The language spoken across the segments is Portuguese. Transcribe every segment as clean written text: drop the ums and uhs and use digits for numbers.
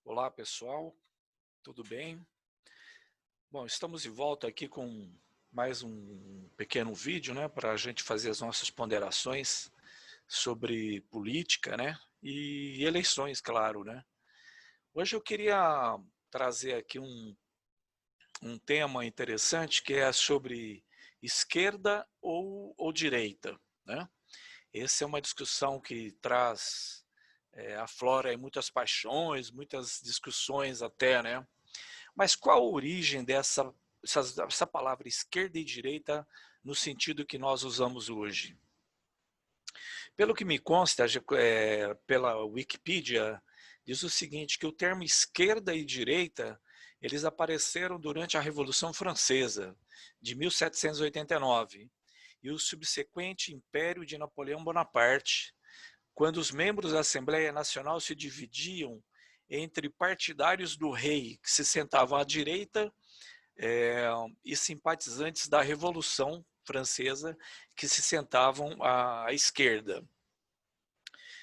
Olá, pessoal, tudo bem? Bom, estamos de volta aqui com mais um pequeno vídeo, né, para a gente fazer as nossas ponderações sobre política, né, e eleições, claro, né. Hoje eu queria trazer aqui um tema interessante que é sobre esquerda ou direita, né. Essa é uma discussão que traz, aflora aí muitas paixões, muitas discussões até, né. Mas qual a origem essa palavra esquerda e direita no sentido que nós usamos hoje? Pelo que me consta, pela Wikipedia, diz o seguinte, que o termo esquerda e direita, eles apareceram durante a Revolução Francesa, de 1789, e o subsequente Império de Napoleão Bonaparte, quando os membros da Assembleia Nacional se dividiam entre partidários do rei, que se sentavam à direita, eh, e simpatizantes da Revolução Francesa, que se sentavam à esquerda.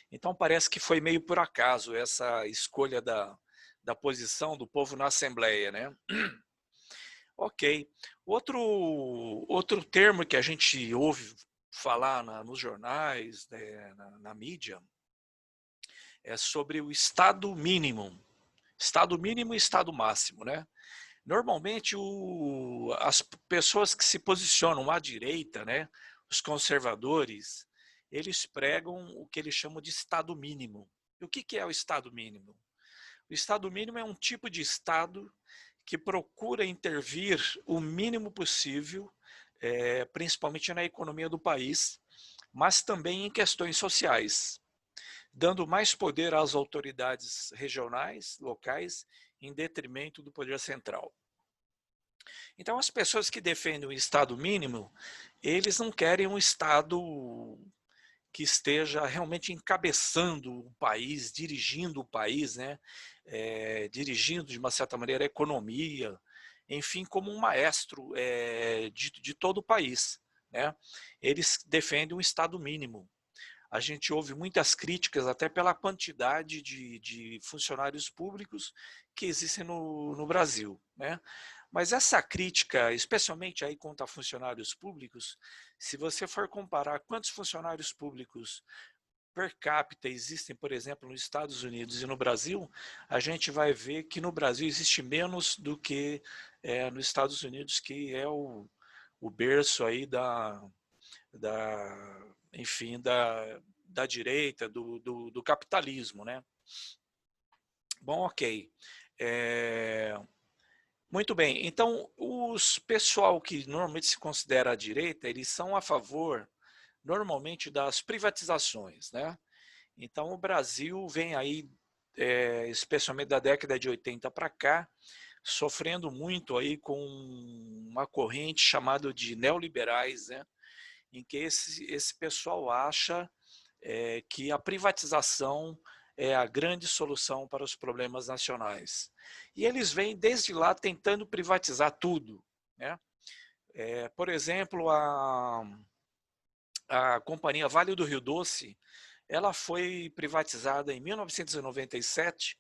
Então parece que foi meio por acaso essa escolha da posição do povo na Assembleia, né? Ok. Outro termo que a gente ouve falar nos jornais, né, na mídia, é sobre o estado mínimo. Estado mínimo e estado máximo, né? Normalmente as pessoas que se posicionam à direita, né, os conservadores, eles pregam o que eles chamam de estado mínimo. E o que é o estado mínimo? O estado mínimo é um tipo de estado que procura intervir o mínimo possível, principalmente na economia do país, mas também em questões sociais, dando mais poder às autoridades regionais, locais, em detrimento do poder central. Então, as pessoas que defendem o Estado mínimo, eles não querem um Estado que esteja realmente encabeçando o país, dirigindo o país, né? Dirigindo, de uma certa maneira, a economia, enfim, como um maestro de todo o país, né? Eles defendem um Estado mínimo. A gente ouve muitas críticas até pela quantidade de funcionários públicos que existem no Brasil, né? Mas essa crítica, especialmente aí contra funcionários públicos, se você for comparar quantos funcionários públicos per capita existem, por exemplo, nos Estados Unidos e no Brasil, a gente vai ver que no Brasil existe menos do que nos Estados Unidos, que é o berço aí enfim, da direita, do capitalismo, né? Bom, ok. É, muito bem, então os pessoal que normalmente se considera a direita, eles são a favor, normalmente, das privatizações, né? Então o Brasil vem aí, especialmente da década de 80 para cá, sofrendo muito aí com uma corrente chamada de neoliberais, né? Em que esse pessoal acha que a privatização é a grande solução para os problemas nacionais. E eles vêm desde lá tentando privatizar tudo, né? Por exemplo, a companhia Vale do Rio Doce, ela foi privatizada em 1997,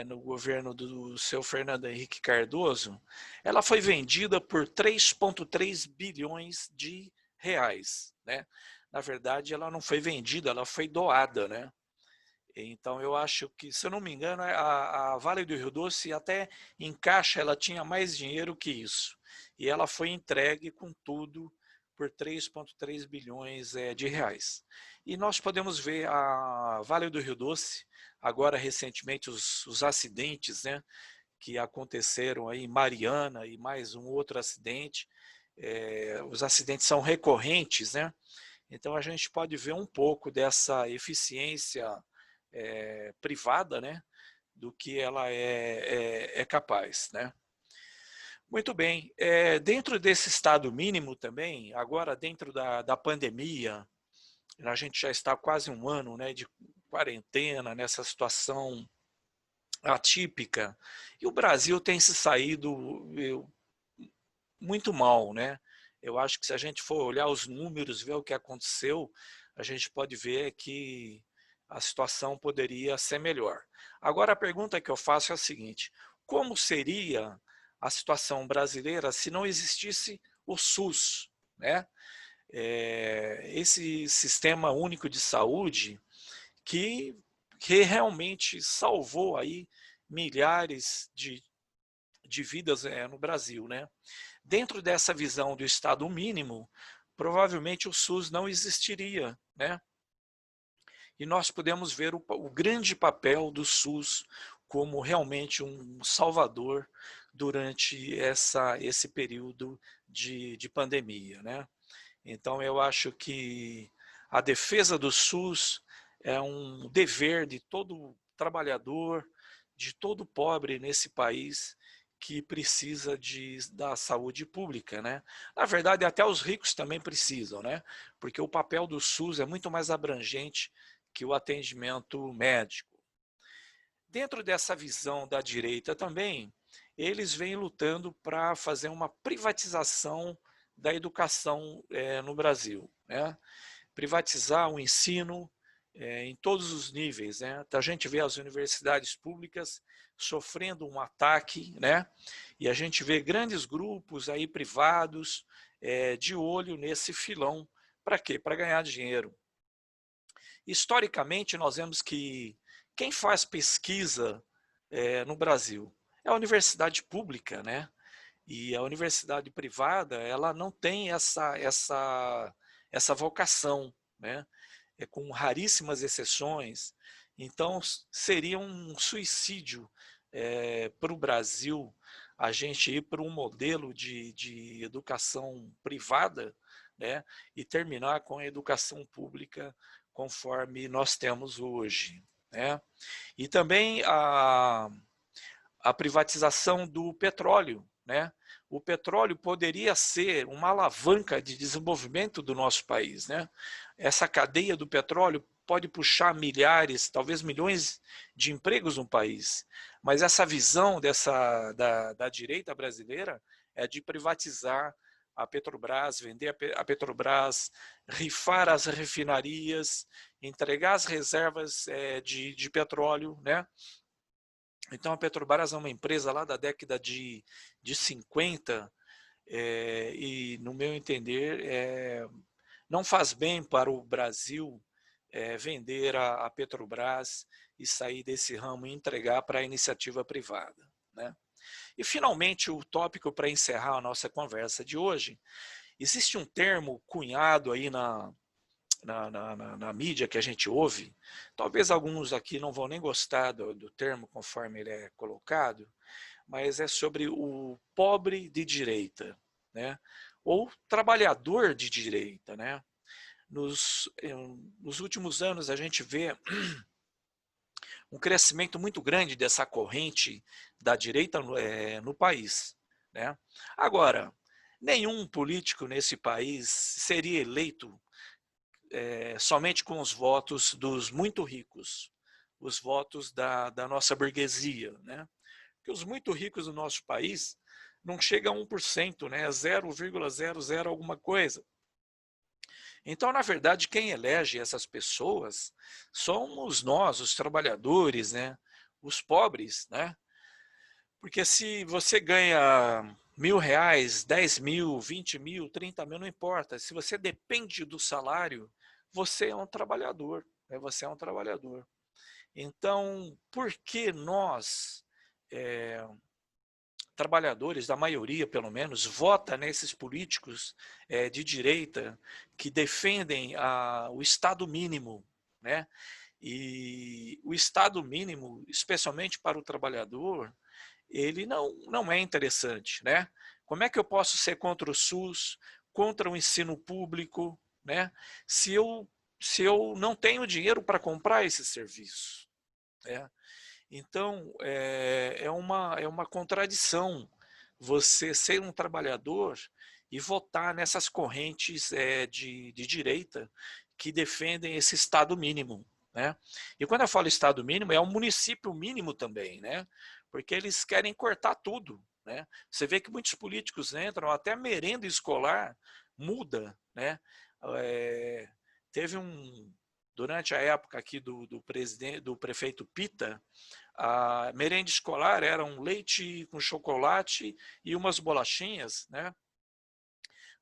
no governo do seu Fernando Henrique Cardoso. Ela foi vendida por 3,3 bilhões de reais, né? Na verdade, ela não foi vendida, ela foi doada, né? Então, eu acho que, se eu não me engano, a Vale do Rio Doce, até em caixa, ela tinha mais dinheiro que isso. E ela foi entregue com tudo por 3,3 bilhões de reais. E nós podemos ver a Vale do Rio Doce, agora recentemente os acidentes, né, que aconteceram aí em Mariana e mais um outro acidente. Os acidentes são recorrentes, né? Então a gente pode ver um pouco dessa eficiência privada, né, do que ela é capaz, né? Muito bem. Dentro desse estado mínimo também, agora dentro da pandemia, a gente já está quase um ano, né, de quarentena, nessa situação atípica, e o Brasil tem se saído muito mal, né? Eu acho que, se a gente for olhar os números, ver o que aconteceu, a gente pode ver que a situação poderia ser melhor. Agora, a pergunta que eu faço é a seguinte: como seria a situação brasileira se não existisse o SUS, né? Esse Sistema Único de Saúde que realmente salvou aí milhares de vidas no Brasil, né? Dentro dessa visão do Estado mínimo, provavelmente o SUS não existiria, né? E nós podemos ver o grande papel do SUS como realmente um salvador durante esse período de pandemia, né? Então, eu acho que a defesa do SUS é um dever de todo trabalhador, de todo pobre nesse país que precisa da saúde pública, né? Na verdade, até os ricos também precisam, né? Porque o papel do SUS é muito mais abrangente que o atendimento médico. Dentro dessa visão da direita também, eles vêm lutando para fazer uma privatização da educação no Brasil, né? Privatizar o ensino em todos os níveis, né? A gente vê as universidades públicas sofrendo um ataque, né? E a gente vê grandes grupos aí privados de olho nesse filão. Para quê? Para ganhar dinheiro. Historicamente, nós vemos que quem faz pesquisa no Brasil é a universidade pública, né? E a universidade privada, ela não tem essa vocação, né? Com raríssimas exceções. Então, seria um suicídio para o Brasil a gente ir para um modelo de educação privada, né? E terminar com a educação pública conforme nós temos hoje, né? E também a privatização do petróleo, né? O petróleo poderia ser uma alavanca de desenvolvimento do nosso país, né? Essa cadeia do petróleo pode puxar milhares, talvez milhões de empregos no país, mas essa visão da direita brasileira é de privatizar a Petrobras, vender a Petrobras, rifar as refinarias, entregar as reservas de petróleo, né? Então, a Petrobras é uma empresa lá da década de 50 e, no meu entender, não faz bem para o Brasil vender a Petrobras e sair desse ramo e entregar para a iniciativa privada, né? E, finalmente, o tópico para encerrar a nossa conversa de hoje, existe um termo cunhado aí na mídia que a gente ouve, talvez alguns aqui não vão nem gostar do termo conforme ele é colocado, mas é sobre o pobre de direita, né? Ou trabalhador de direita, né? Nos últimos anos a gente vê um crescimento muito grande dessa corrente da direita no país, né? Agora, nenhum político nesse país seria eleito somente com os votos dos muito ricos, os votos da nossa burguesia, né? Porque os muito ricos do nosso país não chegam a 1%, né? 0,00 alguma coisa. Então, na verdade, quem elege essas pessoas somos nós, os trabalhadores, né? Os pobres, né? Porque se você ganha R$ 1.000, 10.000, 20.000, 30.000, não importa. Se você depende do salário, você é um trabalhador, né? Você é um trabalhador. Então, por que nós, trabalhadores, da maioria pelo menos, vota nesses políticos de direita que defendem o Estado mínimo, né? E o Estado mínimo, especialmente para o trabalhador, ele não é interessante, né? Como é que eu posso ser contra o SUS, contra o ensino público, né? Se eu não tenho dinheiro para comprar esse serviço, né? Então, é uma contradição você ser um trabalhador e votar nessas correntes de direita que defendem esse Estado mínimo, né? E quando eu falo Estado mínimo, é um município mínimo também, né? Porque eles querem cortar tudo, né? Você vê que muitos políticos entram, até a merenda escolar muda, né? É, teve Durante a época aqui do prefeito Pita, a merenda escolar era um leite com chocolate e umas bolachinhas, né?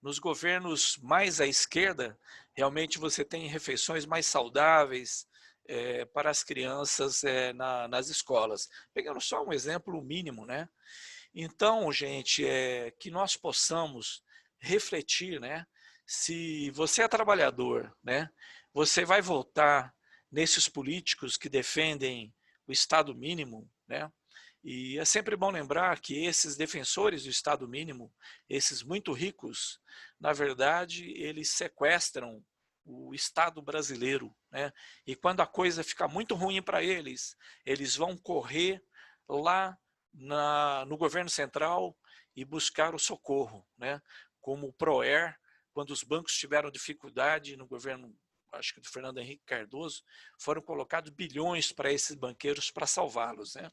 Nos governos mais à esquerda, realmente você tem refeições mais saudáveis para as crianças nas escolas. Pegando só um exemplo mínimo, né? Então, gente, que nós possamos refletir, né? Se você é trabalhador, né? Você vai votar nesses políticos que defendem o Estado mínimo, né? E é sempre bom lembrar que esses defensores do Estado mínimo, esses muito ricos, na verdade, eles sequestram o Estado brasileiro, né? E quando a coisa fica muito ruim para eles, eles vão correr lá no governo central e buscar o socorro, né? Como o Proer, quando os bancos tiveram dificuldade no governo, acho que do Fernando Henrique Cardoso, foram colocados bilhões para esses banqueiros para salvá-los, né?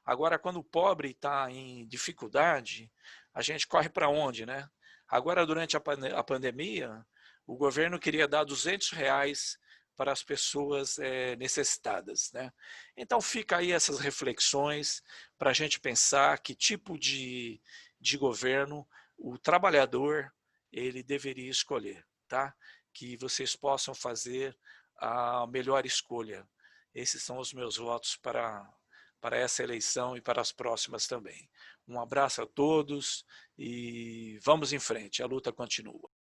Agora, quando o pobre está em dificuldade, a gente corre para onde, né? Agora, durante a pandemia, o governo queria dar R$ 200 para as pessoas necessitadas, né? Então, fica aí essas reflexões para a gente pensar que tipo de governo o trabalhador ele deveria escolher, tá? Que vocês possam fazer a melhor escolha. Esses são os meus votos para essa eleição e para as próximas também. Um abraço a todos e vamos em frente, a luta continua.